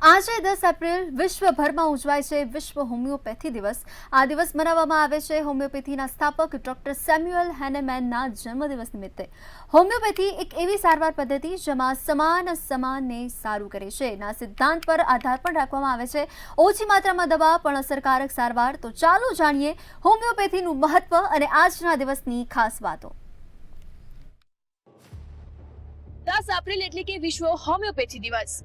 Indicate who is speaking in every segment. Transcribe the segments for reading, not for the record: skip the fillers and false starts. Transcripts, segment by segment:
Speaker 1: આજે 10 એપ્રિલ વિશ્વભરમાં ઉજવાય છે વિશ્વ હોમિયોપેથી દિવસ। આ દિવસ મનાવવામાં આવે છે હોમિયોપેથીના સ્થાપક ડોક્ટર સેમ્યુઅલ હેનેમેનના જન્મદિવસ નિમિત્તે। હોમિયોપેથી એક એવી સારવાર પદ્ધતિ જેમાં સમાનને સારું કરે છે ના સિદ્ધાંત પર આધાર પણ રાખવામાં આવે છે। ઓછી માત્રામાં દવા પણ અસરકારક સારવાર। તો ચાલો જાણીએ હોમિયોપેથીનું મહત્વ અને આજના દિવસની ખાસ વાતો।
Speaker 2: 10 એપ્રિલ એટલે કે વિશ્વ હોમિયોપેથી દિવસ।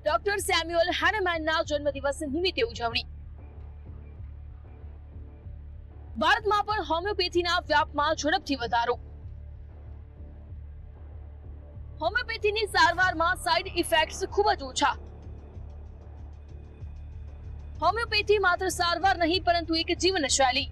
Speaker 2: ડોક્ટર સેમ્યુઅલ હેનેમેનના જન્મદિવસ નિમિત્તે ઉજવણી। ભારતમાં પણ હોમિયોપેથીના વ્યાપમાં ઝડપથી વધારો। હોમિયોપેથીની સારવારમાં સાઇડ ઇફેક્ટ્સ ખૂબ જ ઓછા। હોમિયોપેથી માત્ર સારવાર નહીં પરંતુ એક જીવનશૈલી।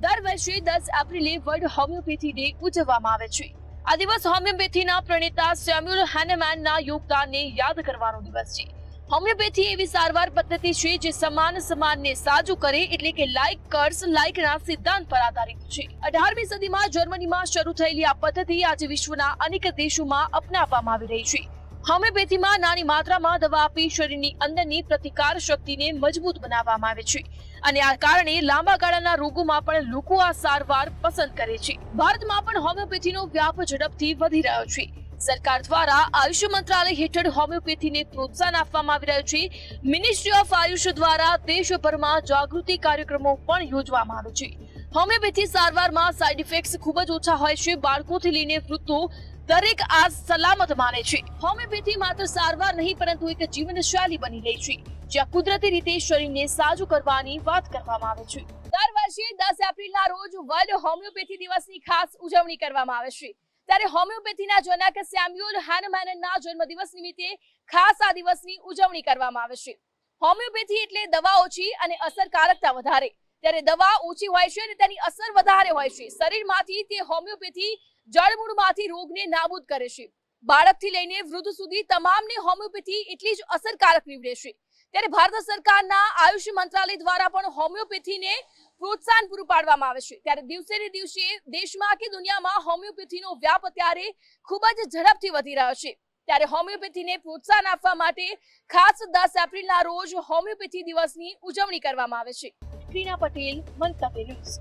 Speaker 2: દર વર્ષે 10 એપ્રિલે વર્લ્ડ હોમિયોપેથી ડે ઉજવવામાં આવે છે। આ દિવસ હોમિયોપેથીના પ્રણેતા સેમ્યુઅલ હેનેમેનના યોગદાનને યાદ કરવાનો દિવસ છે। હોમિયોપેથી એવી સારવાર પદ્ધતિ છે જે સમાનને સાજું કરે એટલે કે લાઇક કર્સ લાઇકના સિદ્ધાંત પર આધારિત છે। 18મી સદીમાં જર્મનીમાં શરૂ થયેલી આ પદ્ધતિ આજે વિશ્વના અનેક દેશોમાં અપનાવવામાં આવી રહી છે। હોમિયોપેથીમાં નાની માત્રામાં દવા આપી શરીરની અંદરની પ્રતિકાર શક્તિને મજબૂત બનાવવામાં આવે છે અને આ કારણે લાંબા ગાળાના રોગોમાં પણ લોકો આ સારવાર પસંદ કરે છે। ભારતમાં પણ હોમિયોપેથીનો વ્યાપ ઝડપથી વધી રહ્યો છે। સરકાર દ્વારા આયુષ મંત્રાલય હેઠળ હોમિયોપેથીને પ્રોત્સાહન આપવામાં આવી રહ્યું છે। મિનિસ્ટ્રી ઓફ આયુષ દ્વારા દેશભરમાં જાગૃતિ કાર્યક્રમો પણ યોજવામાં આવે છે। હોમિયોપેથી સારવારમાં સાઇડ ઇફેક્ટ્સ ખૂબ જ ઓછા હોય છે। બાળકોથી લઈને વૃદ્ધો દરેક આ સલામત માને છે। હોમિયોપેથી માત્ર સારવાર નહીં પરંતુ એક જીવનશૈલી બની ગઈ છે જ્યાં કુદરતી રીતે શરીરને સાજું કરવાની વાત કરવામાં આવે છે। દર વર્ષે 10 એપ્રિલના રોજ વર્લ્ડ હોમિયોપેથી દિવસની ખાસ ઉજવણી કરવામાં આવે છે। ત્યારે હોમિયોપેથીના જનક સેમ્યુઅલ હેનેમેનના જન્મદિવસ નિમિત્તે ખાસ આ દિવસની ઉજવણી કરવામાં આવે છે। હોમિયોપેથી એટલે દવા ઓછી અને અસરકારકતા વધારે। ત્યારે દવા ઓછી હોય છે અને તેની અસર વધારે હોય છે। શરીરમાંથી તે હોમિયોપેથી જળમૂળમાંથી રોગને નાબૂદ કરે છે। બાળકથી લઈને વૃદ્ધ સુધી તમામને હોમિયોપેથી એટલી જ અસરકારક નીવડે છે। ત્યારે ભારત સરકારના આયુષ મંત્રાલય દ્વારા પણ હોમિયોપેથીને પ્રોત્સાહન પૂરું પાડવામાં આવે છે। ત્યારે દિવસે ને દિવસે દેશમાં કે દુનિયામાં હોમિયોપેથીનો વ્યાપ અત્યારે ખૂબ જ ઝડપથી વધી રહ્યો છે। ત્યારે હોમિયોપેથીને પ્રોત્સાહન આપવા માટે ખાસ 10 એપ્રિલના રોજ હોમિયોપેથી દિવસની ઉજવણી કરવામાં આવે છે। રીના પટેલ, મંતવ્ય ન્યૂઝ।